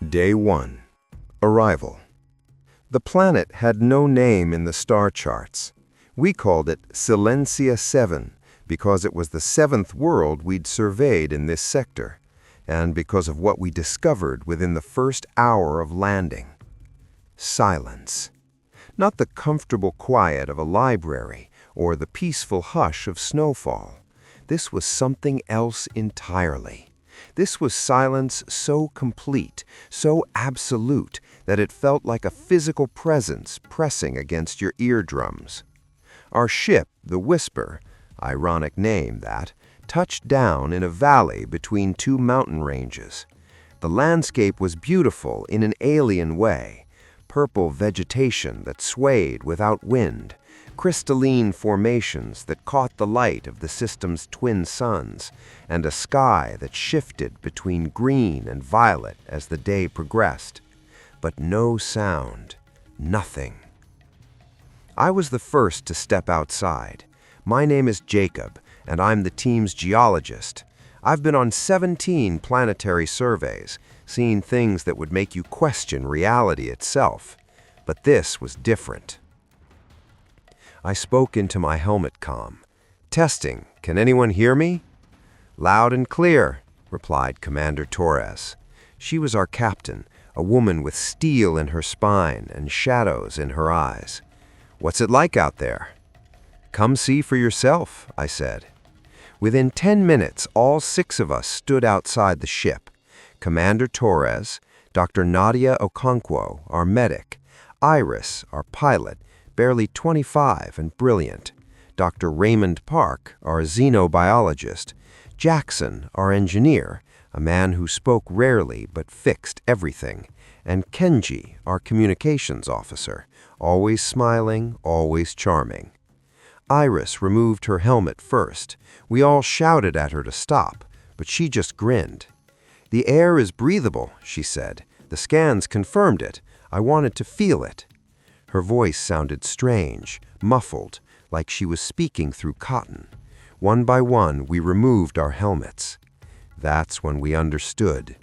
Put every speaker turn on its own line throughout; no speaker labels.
Day 1. Arrival. The planet had no name in the star charts. We called it Silencia 7 because it was the seventh world we'd surveyed in this sector, and because of what we discovered within the first hour of landing. Silence. Not the comfortable quiet of a library or the peaceful hush of snowfall. This was something else entirely. This was silence so complete, so absolute, that it felt like a physical presence pressing against your eardrums. Our ship, the Whisper, ironic name that, touched down in a valley between two mountain ranges. The landscape was beautiful in an alien way. Purple vegetation that swayed without wind, crystalline formations that caught the light of the system's twin suns, and a sky that shifted between green and violet as the day progressed. But no sound, nothing. I was the first to step outside. My name is Jacob, and I'm the team's geologist. I've been on 17 planetary surveys, seeing things that would make you question reality itself. But this was different. I spoke into my helmet comm. "Testing, can anyone hear me?" "Loud and clear," replied Commander Torres. She was our captain, a woman with steel in her spine and shadows in her eyes. "What's it like out there?" "Come see for yourself," I said. Within 10 minutes, all 6 of us stood outside the ship. Commander Torres, Dr. Nadia Okonkwo, our medic, Iris, our pilot, barely 25 and brilliant, Dr. Raymond Park, our xenobiologist, Jackson, our engineer, a man who spoke rarely but fixed everything, and Kenji, our communications officer, always smiling, always charming. Iris removed her helmet first. We all shouted at her to stop, but she just grinned. "The air is breathable," she said. "The scans confirmed it. I wanted to feel it." Her voice sounded strange, muffled, like she was speaking through cotton. One by one, we removed our helmets. That's when we understood.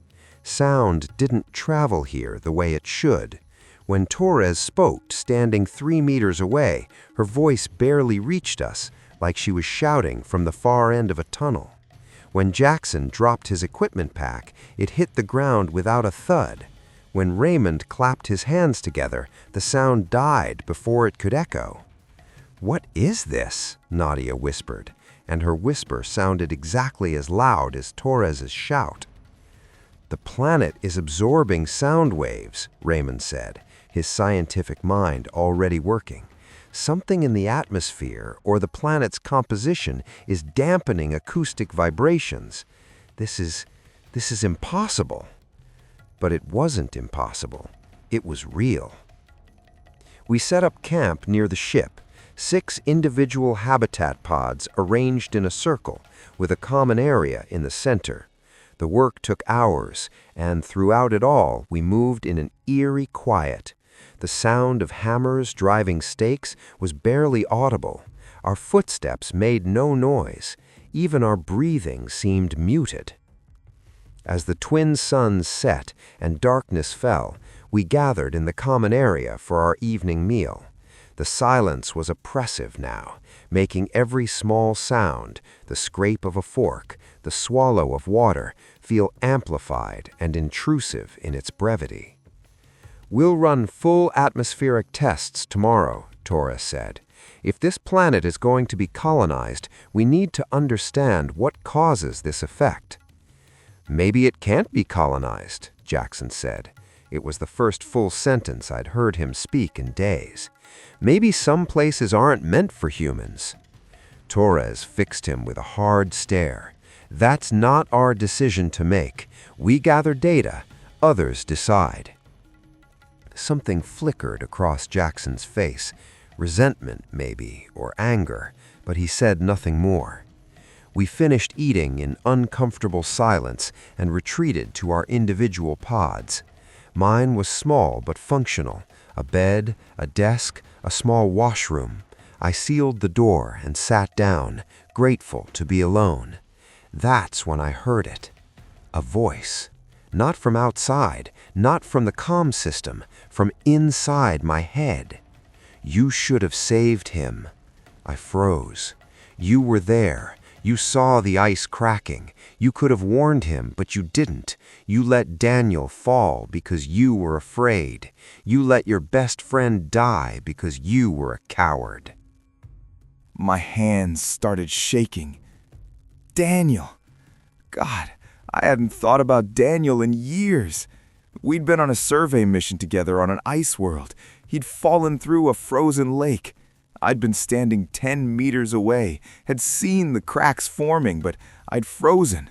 Sound didn't travel here the way it should. When Torres spoke, standing 3 meters away, her voice barely reached us, like she was shouting from the far end of a tunnel. When Jackson dropped his equipment pack, it hit the ground without a thud. When Raymond clapped his hands together, the sound died before it could echo. "What is this?" Nadia whispered, and her whisper sounded exactly as loud as Torres's shout. "The planet is absorbing sound waves," Raymond said, his scientific mind already working. "Something in the atmosphere or the planet's composition is dampening acoustic vibrations. This is impossible." But it wasn't impossible. It was real. We set up camp near the ship, 6 individual habitat pods arranged in a circle, with a common area in the center. The work took hours, and throughout it all, we moved in an eerie quiet. The sound of hammers driving stakes was barely audible. Our footsteps made no noise. Even our breathing seemed muted. As the twin suns set and darkness fell, we gathered in the common area for our evening meal. The silence was oppressive now, making every small sound, the scrape of a fork, the swallow of water, feel amplified and intrusive in its brevity. "We'll run full atmospheric tests tomorrow," Torres said. "If this planet is going to be colonized, we need to understand what causes this effect." "Maybe it can't be colonized," Jackson said. It was the first full sentence I'd heard him speak in days. "Maybe some places aren't meant for humans." Torres fixed him with a hard stare. "That's not our decision to make. We gather data. Others decide." Something flickered across Jackson's face. Resentment, maybe, or anger, but he said nothing more. We finished eating in uncomfortable silence and retreated to our individual pods. Mine was small but functional, a bed, a desk, a small washroom. I sealed the door and sat down, grateful to be alone. That's when I heard it. A voice. Not from outside, not from the comm system, from inside my head. You should have saved him. I froze. You were there. You saw the ice cracking. You could have warned him, but you didn't. You let Daniel fall because you were afraid. You let your best friend die because you were a coward.
My hands started shaking. Daniel. God, I hadn't thought about Daniel in years. We'd been on a survey mission together on an ice world. He'd fallen through a frozen lake. I'd been standing 10 meters away, had seen the cracks forming, but I'd frozen.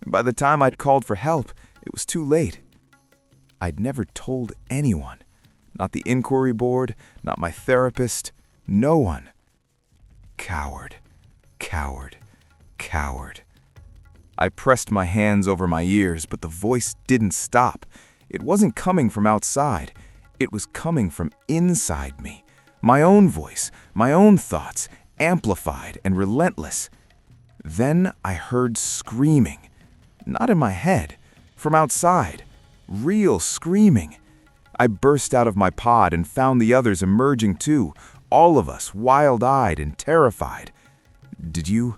By the time I'd called for help, it was too late. I'd never told anyone. Not the inquiry board, not my therapist, no one. Coward, coward, coward. I pressed my hands over my ears, but the voice didn't stop. It wasn't coming from outside. It was coming from inside me. My own voice, my own thoughts, amplified and relentless. Then I heard screaming. Not in my head, from outside. Real screaming. I burst out of my pod and found the others emerging too, all of us wild-eyed and terrified. "Did you?"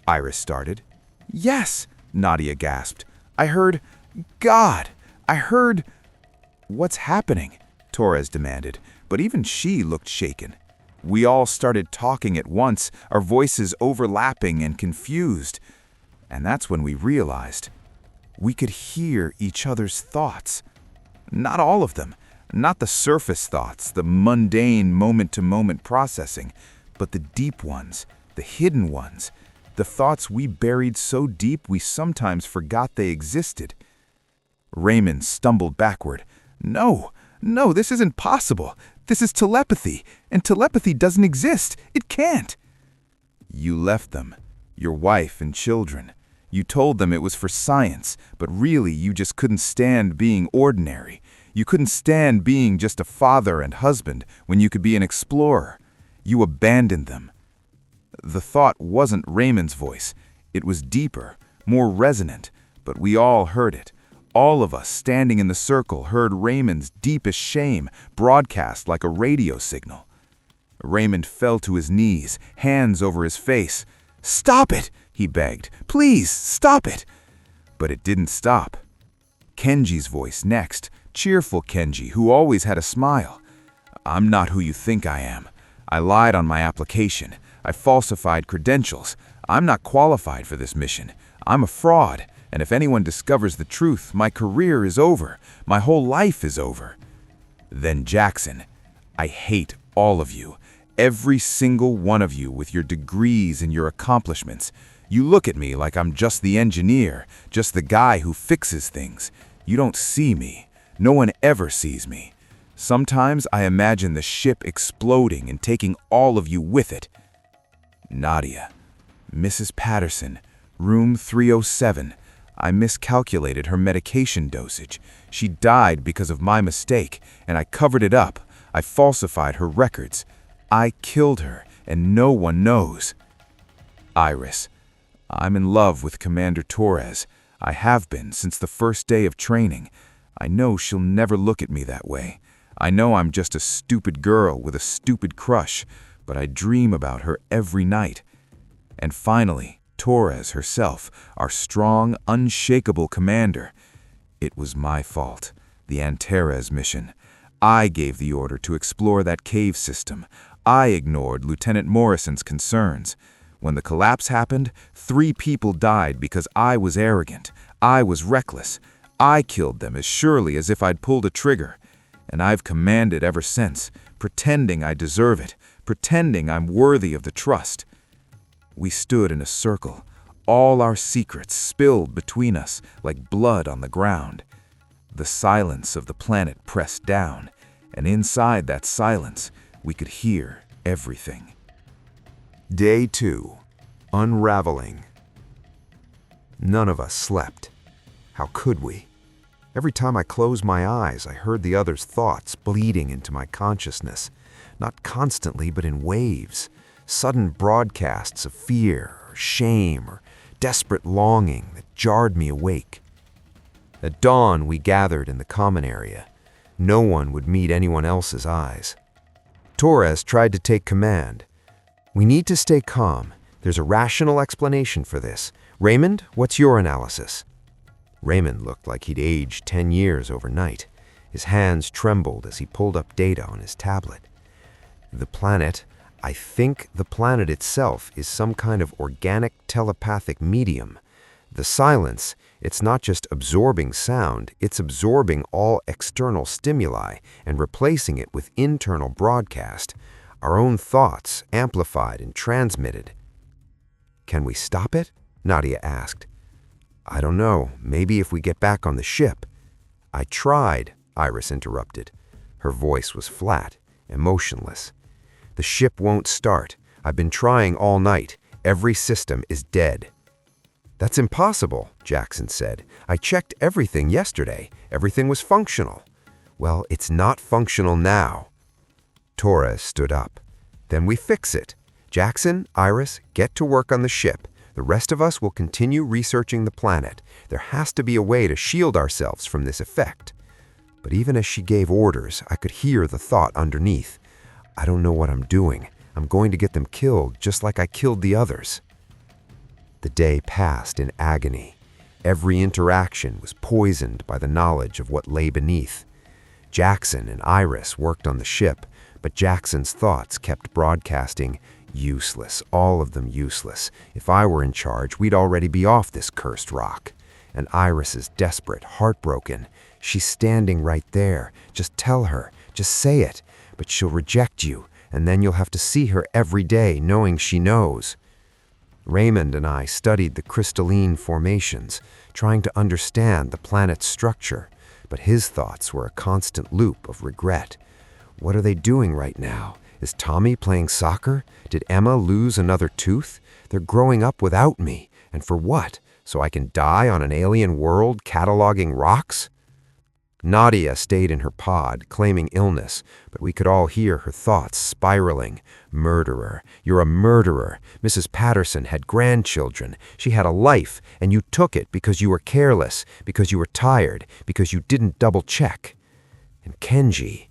Iris started. "Yes," Nadia gasped. "I heard... God! I heard..." "What's happening?" Torres demanded, but even she looked shaken. We all started talking at once, our voices overlapping and confused. And that's when we realized we could hear each other's thoughts. Not all of them, not the surface thoughts, the mundane moment-to-moment processing, but the deep ones, the hidden ones, the thoughts we buried so deep we sometimes forgot they existed. Raymond stumbled backward. No, this isn't possible. This is telepathy, and telepathy doesn't exist. It can't." "You left them, your wife and children. You told them it was for science, but really you just couldn't stand being ordinary. You couldn't stand being just a father and husband when you could be an explorer. You abandoned them." The thought wasn't Raymond's voice. It was deeper, more resonant, but we all heard it. All of us standing in the circle heard Raymond's deepest shame broadcast like a radio signal. Raymond fell to his knees, hands over his face. "Stop it!" he begged. "Please, stop it!" But it didn't stop. Kenji's voice next, cheerful Kenji, who always had a smile. "I'm not who you think I am. I lied on my application. I falsified credentials. I'm not qualified for this mission. I'm a fraud. And if anyone discovers the truth, my career is over. My whole life is over." Then Jackson, "I hate all of you. Every single one of you with your degrees and your accomplishments. You look at me like I'm just the engineer, just the guy who fixes things. You don't see me. No one ever sees me. Sometimes I imagine the ship exploding and taking all of you with it." Nadia, "Mrs. Patterson, room 307. I miscalculated her medication dosage. She died because of my mistake, and I covered it up. I falsified her records. I killed her, and no one knows." Iris, "I'm in love with Commander Torres. I have been since the first day of training. I know she'll never look at me that way. I know I'm just a stupid girl with a stupid crush, but I dream about her every night." And finally, Torres herself, our strong, unshakable commander. "It was my fault. The Antares mission. I gave the order to explore that cave system. I ignored Lieutenant Morrison's concerns. When the collapse happened, 3 people died because I was arrogant. I was reckless. I killed them as surely as if I'd pulled a trigger. And I've commanded ever since, pretending I deserve it, pretending I'm worthy of the trust." We stood in a circle, all our secrets spilled between us like blood on the ground. The silence of the planet pressed down, and inside that silence, we could hear everything.
Day 2. Unraveling. None of us slept. How could we? Every time I closed my eyes, I heard the others' thoughts bleeding into my consciousness, not constantly, but in waves. Sudden broadcasts of fear, or shame, or desperate longing that jarred me awake. At dawn, we gathered in the common area. No one would meet anyone else's eyes. Torres tried to take command. We need to stay calm. There's a rational explanation for this. Raymond, what's your analysis? Raymond looked like he'd aged 10 years overnight. His hands trembled as he pulled up data on his tablet. I think the planet itself is some kind of organic telepathic medium. The silence, it's not just absorbing sound, it's absorbing all external stimuli and replacing it with internal broadcast, our own thoughts amplified and transmitted. Can we stop it? Nadia asked. I don't know, maybe if we get back on the ship. I tried, Iris interrupted. Her voice was flat, emotionless. The ship won't start. I've been trying all night. Every system is dead. That's impossible, Jackson said. I checked everything yesterday. Everything was functional. Well, it's not functional now. Torres stood up. Then we fix it. Jackson, Iris, get to work on the ship. The rest of us will continue researching the planet. There has to be a way to shield ourselves from this effect. But even as she gave orders, I could hear the thought underneath. I don't know what I'm doing. I'm going to get them killed just like I killed the others. The day passed in agony. Every interaction was poisoned by the knowledge of what lay beneath. Jackson and Iris worked on the ship, but Jackson's thoughts kept broadcasting, useless, all of them useless. If I were in charge, we'd already be off this cursed rock. And Iris is desperate, heartbroken. She's standing right there. Just tell her, just say it. But she'll reject you, and then you'll have to see her every day knowing she knows. Raymond and I studied the crystalline formations, trying to understand the planet's structure, but his thoughts were a constant loop of regret. What are they doing right now? Is Tommy playing soccer? Did Emma lose another tooth? They're growing up without me. And for what? So I can die on an alien world cataloging rocks? Nadia stayed in her pod, claiming illness, but we could all hear her thoughts spiraling. Murderer. You're a murderer. Mrs. Patterson had grandchildren. She had a life, and you took it because you were careless, because you were tired, because you didn't double-check. And Kenji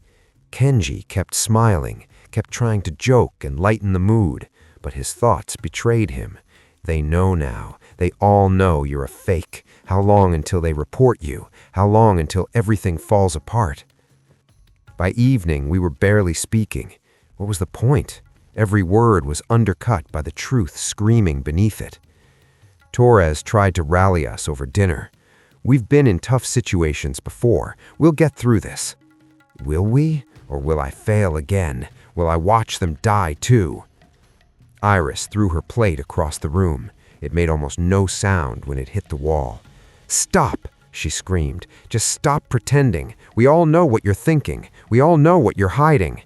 kept smiling, kept trying to joke and lighten the mood, but his thoughts betrayed him. They know now. They all know you're a fake. How long until they report you? How long until everything falls apart? By evening, we were barely speaking. What was the point? Every word was undercut by the truth screaming beneath it. Torres tried to rally us over dinner. We've been in tough situations before. We'll get through this. Will we? Or will I fail again? Will I watch them die too? Iris threw her plate across the room. It made almost no sound when it hit the wall. Stop, she screamed. Just stop pretending. We all know what you're thinking. We all know what you're hiding.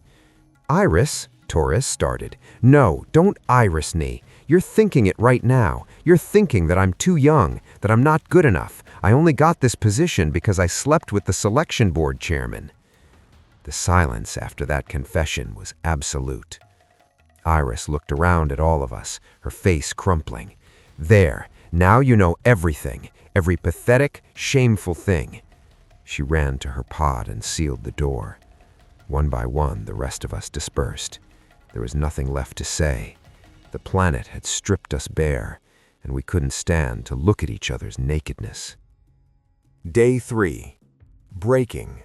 Iris, Torres started. No, don't Iris me. You're thinking it right now. You're thinking that I'm too young, that I'm not good enough. I only got this position because I slept with the selection board chairman. The silence after that confession was absolute. Iris looked around at all of us, her face crumpling. There, now you know everything, every pathetic, shameful thing. She ran to her pod and sealed the door. One by one, the rest of us dispersed. There was nothing left to say. The planet had stripped us bare, and we couldn't stand to look at each other's nakedness. Day 3. Breaking.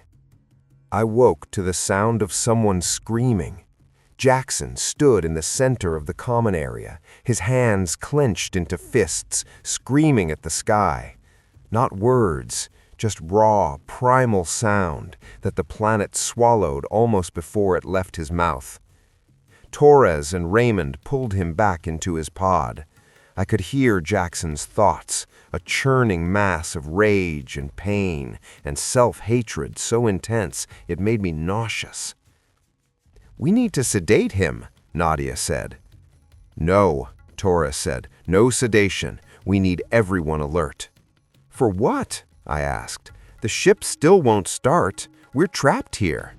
I woke to the sound of someone screaming. Jackson stood in the center of the common area, his hands clenched into fists, screaming at the sky. Not words, just raw, primal sound that the planet swallowed almost before it left his mouth. Torres and Raymond pulled him back into his pod. I could hear Jackson's thoughts, a churning mass of rage and pain and self-hatred so intense it made me nauseous. We need to sedate him, Nadia said. No, Torres said. No sedation. We need everyone alert. For what? I asked. The ship still won't start. We're trapped here.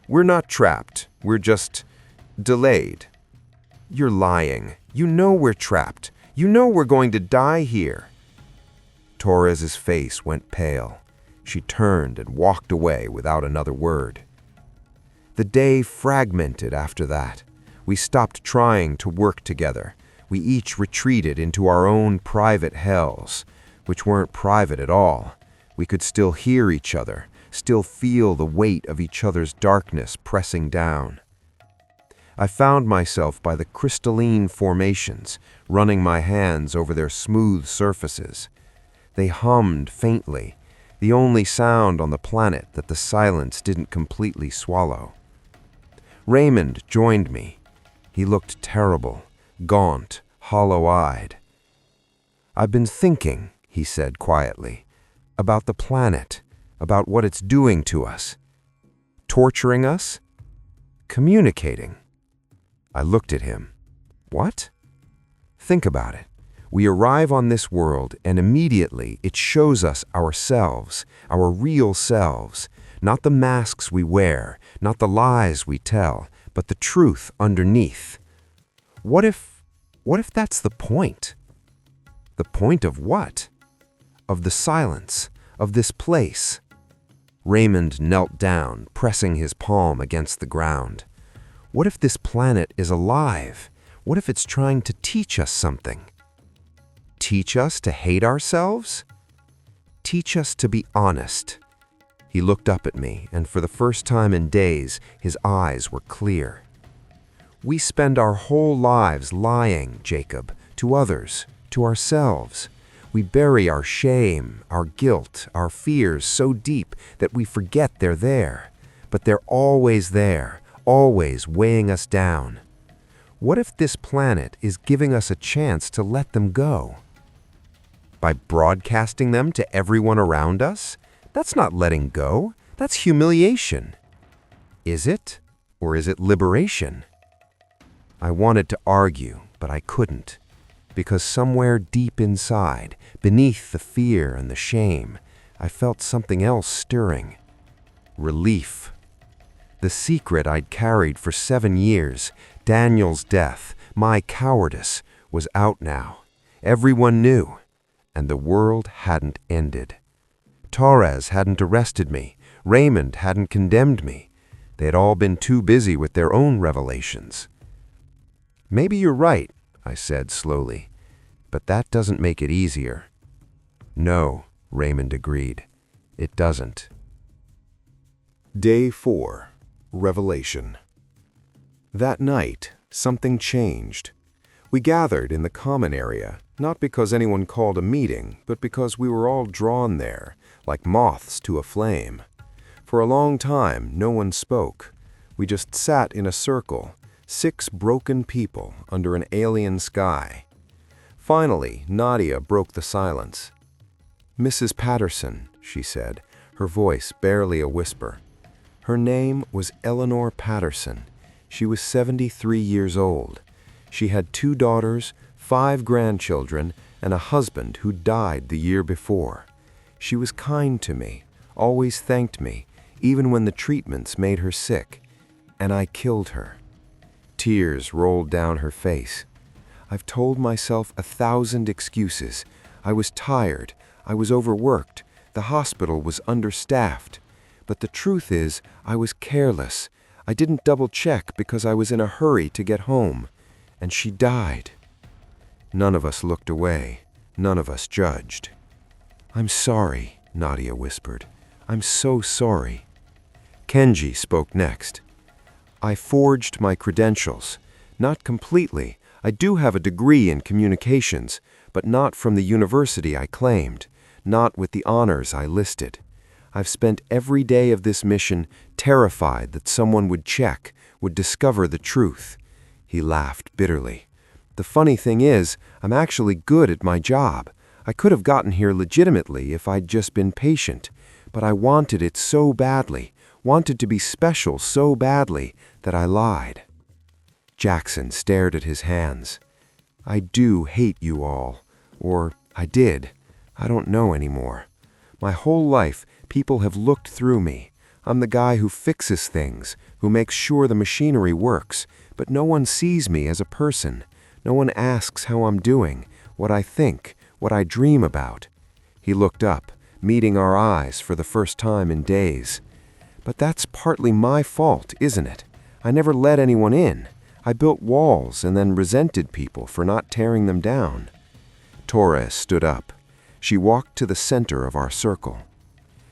We're not trapped. We're just delayed. You're lying. You know we're trapped. You know we're going to die here. Torres's face went pale. She turned and walked away without another word. The day fragmented after that. We stopped trying to work together. We each retreated into our own private hells, which weren't private at all. We could still hear each other, still feel the weight of each other's darkness pressing down. I found myself by the crystalline formations, running my hands over their smooth surfaces. They hummed faintly, the only sound on the planet that the silence didn't completely swallow. Raymond joined me. He looked terrible, gaunt, hollow-eyed. "I've been thinking," he said quietly, "about the planet, about what it's doing to us. Torturing us? Communicating." I looked at him. What? Think about it. We arrive on this world and immediately it shows us ourselves, our real selves, not the masks we wear, not the lies we tell, but the truth underneath. What if that's the point? The point of what? Of the silence, of this place. Raymond knelt down, pressing his palm against the ground. What if this planet is alive? What if it's trying to teach us something? Teach us to hate ourselves? Teach us to be honest. He looked up at me, and for the first time in days, his eyes were clear. We spend our whole lives lying, Jacob, to others, to ourselves. We bury our shame, our guilt, our fears so deep that we forget they're there. But they're always there, always weighing us down. What if this planet is giving us a chance to let them go? By broadcasting them to everyone around us? That's not letting go. That's humiliation. Is it? Or is it liberation? I wanted to argue, but I couldn't. Because somewhere deep inside, beneath the fear and the shame, I felt something else stirring. Relief. The secret I'd carried for 7 years, Daniel's death, my cowardice, was out now. Everyone knew, and the world hadn't ended. Torres hadn't arrested me. Raymond hadn't condemned me. They had all been too busy with their own revelations. "Maybe you're right," I said slowly, "but that doesn't make it easier." "No," Raymond agreed. "It doesn't." Day 4. Revelation. That night, something changed. We gathered in the common area, not because anyone called a meeting, but because we were all drawn there, like moths to a flame. For a long time, no one spoke. We just sat in a circle, 6 broken people under an alien sky. Finally, Nadia broke the silence. "Mrs. Patterson," she said, her voice barely a whisper. Her name was Eleanor Patterson. She was 73 years old. She had 2 daughters, 5 grandchildren, and a husband who died the year before. She was kind to me, always thanked me, even when the treatments made her sick. And I killed her. Tears rolled down her face. I've told myself 1,000 excuses. I was tired. I was overworked. The hospital was understaffed. But the truth is, I was careless. I didn't double-check because I was in a hurry to get home. And she died. None of us looked away. None of us judged. "I'm sorry," Nadia whispered. "I'm so sorry." Kenji spoke next. "I forged my credentials. Not completely. I do have a degree in communications, but not from the university I claimed, not with the honors I listed. I've spent every day of this mission terrified that someone would check, would discover the truth." He laughed bitterly. "The funny thing is, I'm actually good at my job. I could have gotten here legitimately if I'd just been patient, but I wanted it so badly, wanted to be special so badly, that I lied." Jackson stared at his hands. "I do hate you all. Or I did. I don't know anymore. My whole life, people have looked through me. I'm the guy who fixes things, who makes sure the machinery works, but no one sees me as a person. No one asks how I'm doing, what I think, what I dream about." He looked up, meeting our eyes for the first time in days. But that's partly my fault, isn't it? I never let anyone in. I built walls and then resented people for not tearing them down. Torres stood up. She walked to the center of our circle.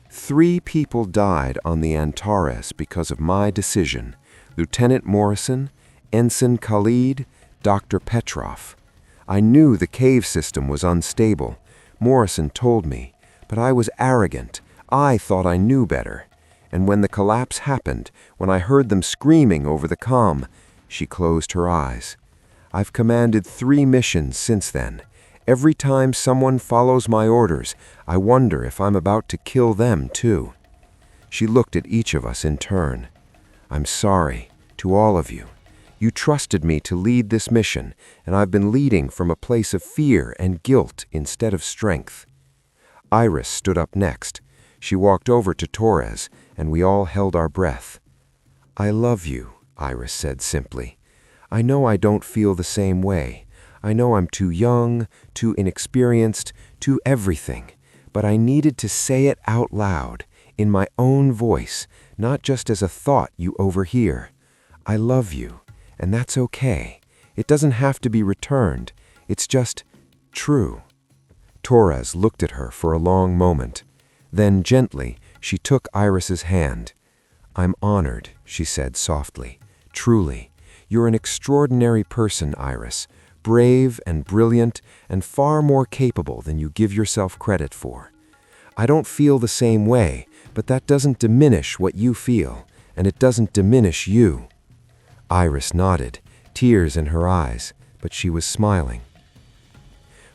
3 people died on the Antares because of my decision: Lieutenant Morrison, Ensign Khalid, Dr. Petrov. I knew the cave system was unstable. Morrison told me, but I was arrogant. I thought I knew better. And when the collapse happened, when I heard them screaming over the comm, she closed her eyes. I've commanded 3 missions since then. Every time someone follows my orders, I wonder if I'm about to kill them too. She looked at each of us in turn. I'm sorry, to all of you. You trusted me to lead this mission, and I've been leading from a place of fear and guilt instead of strength. Iris stood up next. She walked over to Torres, and we all held our breath. I love you, Iris said simply. I know I don't feel the same way. I know I'm too young, too inexperienced, too everything, but I needed to say it out loud, in my own voice, not just as a thought you overhear. I love you, and that's okay. It doesn't have to be returned. It's just true. Torres looked at her for a long moment. Then, gently, she took Iris's hand. I'm honored, she said softly. Truly, you're an extraordinary person, Iris. Brave and brilliant and far more capable than you give yourself credit for. I don't feel the same way, but that doesn't diminish what you feel, and it doesn't diminish you. Iris nodded, tears in her eyes, but she was smiling.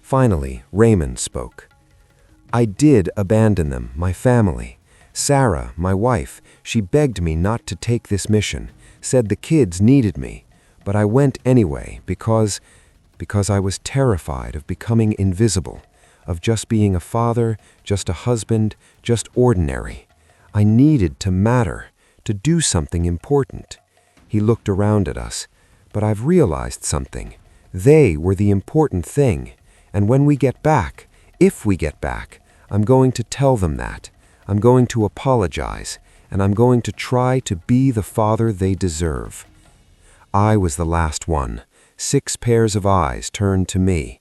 Finally, Raymond spoke. I did abandon them, my family. Sarah, my wife, she begged me not to take this mission, said the kids needed me, but I went anyway because I was terrified of becoming invisible, of just being a father, just a husband, just ordinary. I needed to matter, to do something important. He looked around at us, but I've realized something. They were the important thing, and when we get back, if we get back, I'm going to tell them that. I'm going to apologize, and I'm going to try to be the father they deserve. I was the last one. 6 pairs of eyes turned to me.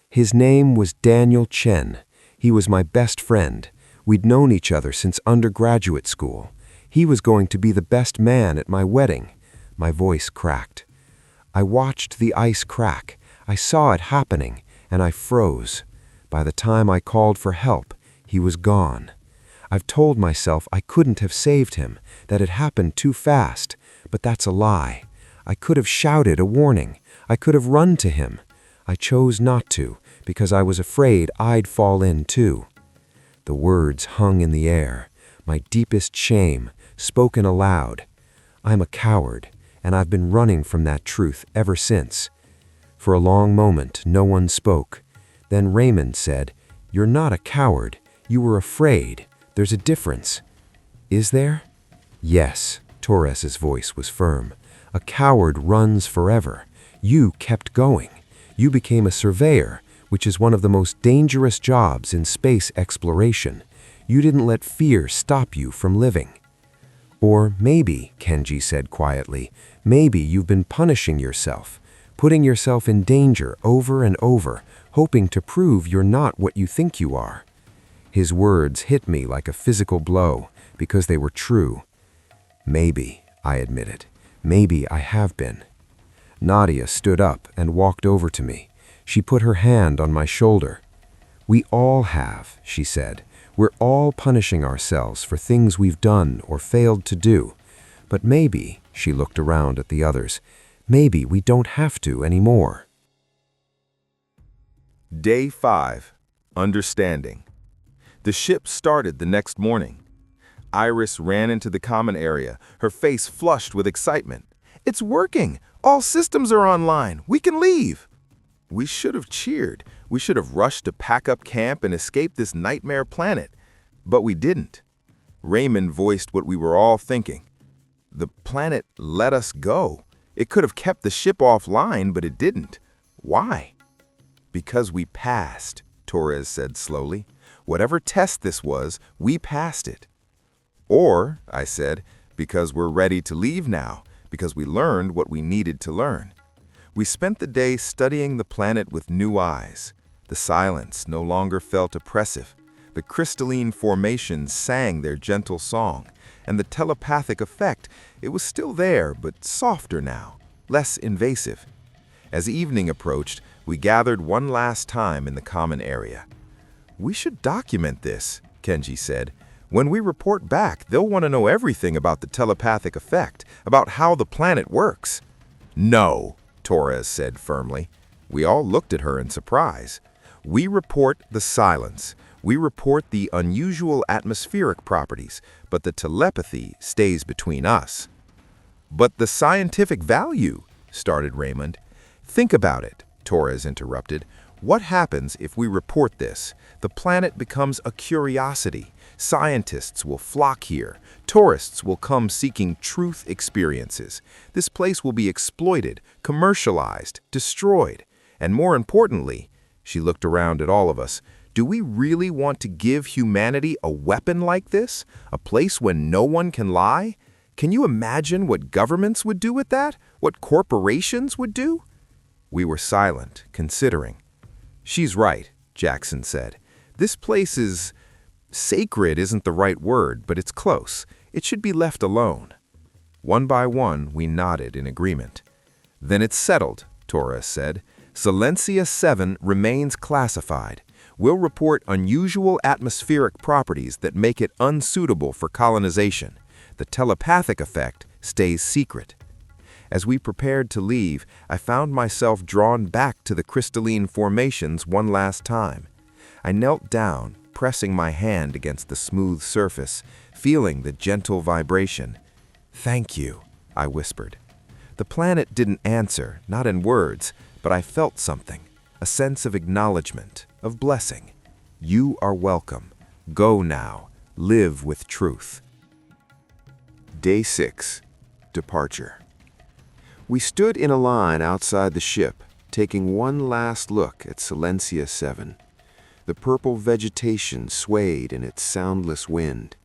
His name was Daniel Chen. He was my best friend. We'd known each other since undergraduate school. He was going to be the best man at my wedding. My voice cracked. I watched the ice crack. I saw it happening, and I froze. By the time I called for help, he was gone. I've told myself I couldn't have saved him, that it happened too fast, but that's a lie. I could have shouted a warning. I could have run to him. I chose not to, because I was afraid I'd fall in too. The words hung in the air, my deepest shame, spoken aloud. I'm a coward, and I've been running from that truth ever since. For a long moment, no one spoke. Then Raymond said, You're not a coward. You were afraid. There's a difference. Is there? Yes, Torres's voice was firm. A coward runs forever. You kept going. You became a surveyor, which is one of the most dangerous jobs in space exploration. You didn't let fear stop you from living. Or maybe, Kenji said quietly, maybe you've been punishing yourself, putting yourself in danger over and over, hoping to prove you're not what you think you are. His words hit me like a physical blow because they were true. Maybe, I admitted. Maybe I have been. Nadia stood up and walked over to me. She put her hand on my shoulder. We all have, she said. We're all punishing ourselves for things we've done or failed to do. But maybe, she looked around at the others, maybe we don't have to anymore.
Day 5. Understanding. The ship started the next morning. Iris ran into the common area, her face flushed with excitement. It's working! All systems are online! We can leave! We should have cheered. We should have rushed to pack up camp and escape this nightmare planet. But we didn't. Raymond voiced what we were all thinking. The planet let us go. It could have kept the ship offline, but it didn't. Why? Because we passed, Torres said slowly.
Whatever test this was, we passed it. Or, I said, because we're ready to leave now, because we learned what we needed to learn. We spent the day studying the planet with new eyes. The silence no longer felt oppressive. The crystalline formations sang their gentle song, and the telepathic effect, it was still there, but softer now, less invasive. As evening approached, we gathered one last time in the common area. "We should document this," Kenji said. "When we report back, they'll want to know everything about the telepathic effect, about how the planet works." "No," Torres said firmly. We all looked at her in surprise. "We report the silence. We report the unusual atmospheric properties, but the telepathy stays between us." "But the scientific value," started Raymond. "Think about it," Torres interrupted. "What happens if we report this? The planet becomes a curiosity. Scientists will flock here. Tourists will come seeking truth experiences. This place will be exploited, commercialized, destroyed. And more importantly," she looked around at all of us, "do we really want to give humanity a weapon like this? A place where no one can lie? Can you imagine what governments would do with that? What corporations would do?" We were silent, considering. "She's right," Jackson said. "This place is... sacred isn't the right word, but it's close. It should be left alone." One by one, we nodded in agreement. "Then it's settled," Torres said. "Silencia 7 remains classified. We'll report unusual atmospheric properties that make it unsuitable for colonization. The telepathic effect stays secret." As we prepared to leave, I found myself drawn back to the crystalline formations one last time. I knelt down, pressing my hand against the smooth surface, feeling the gentle vibration. "Thank you," I whispered. The planet didn't answer, not in words, but I felt something, a sense of acknowledgement, of blessing. "You are welcome. Go now. Live with truth." Day 6. Departure. We stood in a line outside the ship, taking one last look at Silencia 7. The purple vegetation swayed in its soundless wind.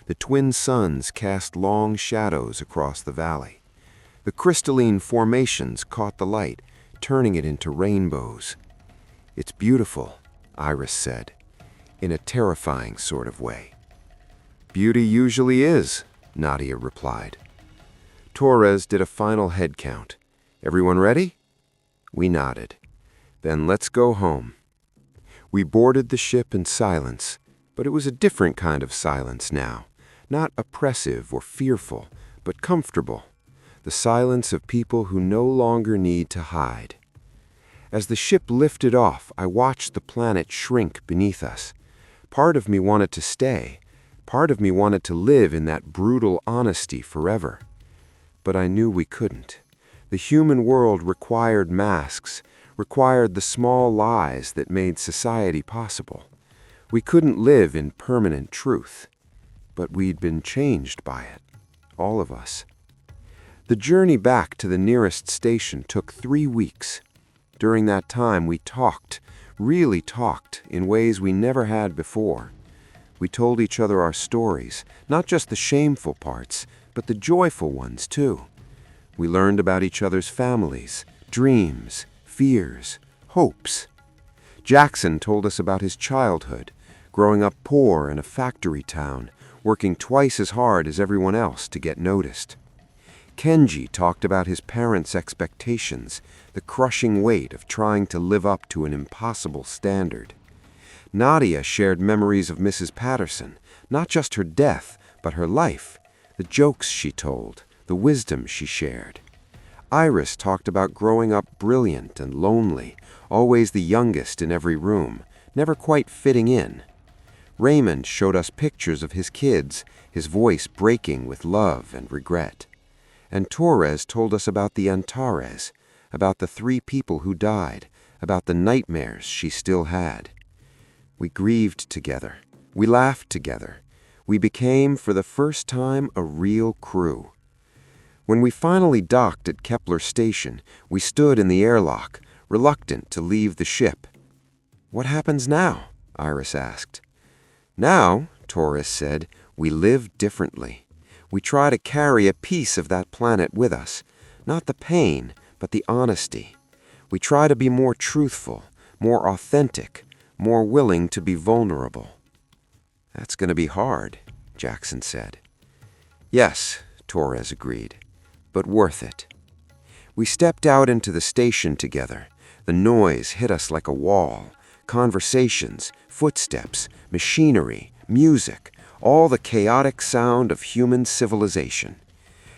The twin suns cast long shadows across the valley. The crystalline formations caught the light, turning it into rainbows. "It's beautiful," Iris said, in a terrifying sort of way. "Beauty usually is," Nadia replied. Torres did a final head count. "Everyone ready?" We nodded. "Then let's go home." We boarded the ship in silence, but it was a different kind of silence now, not oppressive or fearful, but comfortable, the silence of people who no longer need to hide. As the ship lifted off, I watched the planet shrink beneath us. Part of me wanted to stay. Part of me wanted to live in that brutal honesty forever. But I knew we couldn't. The human world required masks, required the small lies that made society possible. We couldn't live in permanent truth. But we'd been changed by it, all of us. The journey back to the nearest station took 3 weeks. During that time, we talked, really talked, in ways we never had before. We told each other our stories, not just the shameful parts, but the joyful ones too. We learned about each other's families, dreams, fears, hopes. Jackson told us about his childhood, growing up poor in a factory town, working twice as hard as everyone else to get noticed. Kenji talked about his parents' expectations, the crushing weight of trying to live up to an impossible standard. Nadia shared memories of Mrs. Patterson, not just her death, but her life, the jokes she told, the wisdom she shared. Iris talked about growing up brilliant and lonely, always the youngest in every room, never quite fitting in. Raymond showed us pictures of his kids, his voice breaking with love and regret. And Torres told us about the Antares, about the 3 people who died, about the nightmares she still had. We grieved together. We laughed together. We became, for the first time, a real crew. When we finally docked at Kepler Station, we stood in the airlock, reluctant to leave the ship. "What happens now?" Iris asked. Now, Torres said, we live differently. We try to carry a piece of that planet with us. Not the pain, but the honesty. We try to be more truthful, more authentic, more willing to be vulnerable. That's going to be hard, Jackson said. Yes, Torres agreed, but worth it. We stepped out into the station together. The noise hit us like a wall. Conversations, footsteps, machinery, music, all the chaotic sound of human civilization.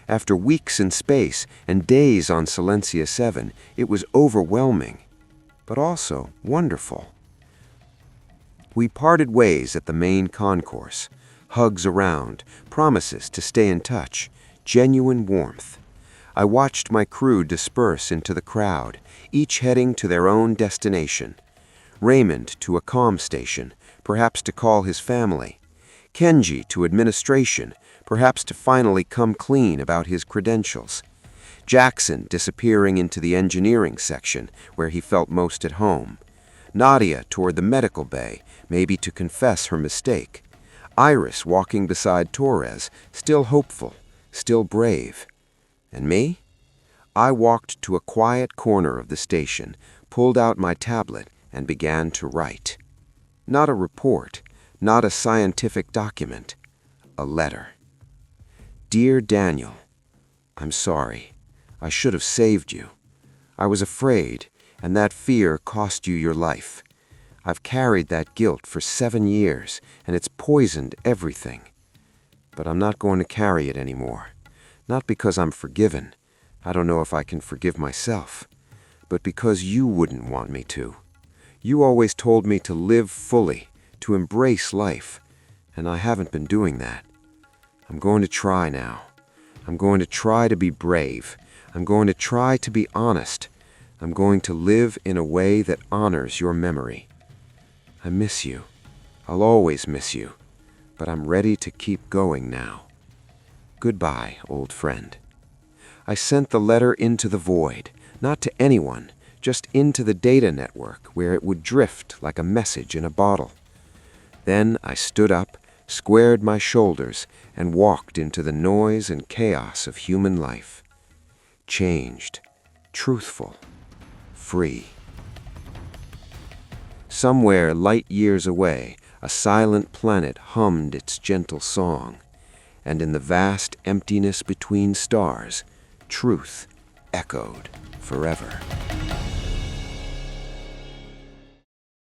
After weeks in space and days on Silencia 7, it was overwhelming, but also wonderful. We parted ways at the main concourse. Hugs around, promises to stay in touch, genuine warmth. I watched my crew disperse into the crowd, each heading to their own destination. Raymond to a comm station, perhaps to call his family. Kenji to administration, perhaps to finally come clean about his credentials. Jackson disappearing into the engineering section, where he felt most at home. Nadia toward the medical bay, maybe to confess her mistake. Iris walking beside Torres, still hopeful, still brave. And me? I walked to a quiet corner of the station, pulled out my tablet, and began to write. Not a report, not a scientific document, a letter. Dear Daniel, I'm sorry. I should have saved you. I was afraid, and that fear cost you your life. I've carried that guilt for 7 years, and it's poisoned everything. But I'm not going to carry it anymore. Not because I'm forgiven. I don't know if I can forgive myself. But because you wouldn't want me to. You always told me to live fully, to embrace life, and I haven't been doing that. I'm going to try now. I'm going to try to be brave. I'm going to try to be honest. I'm going to live in a way that honors your memory. I miss you. I'll always miss you. But I'm ready to keep going now. Goodbye, old friend. I sent the letter into the void, not to anyone, just into the data network where it would drift like a message in a bottle. Then I stood up, squared my shoulders, and walked into the noise and chaos of human life. Changed, truthful, free. Somewhere light years away, a silent planet hummed its gentle song, and in the vast emptiness between stars, truth echoed forever.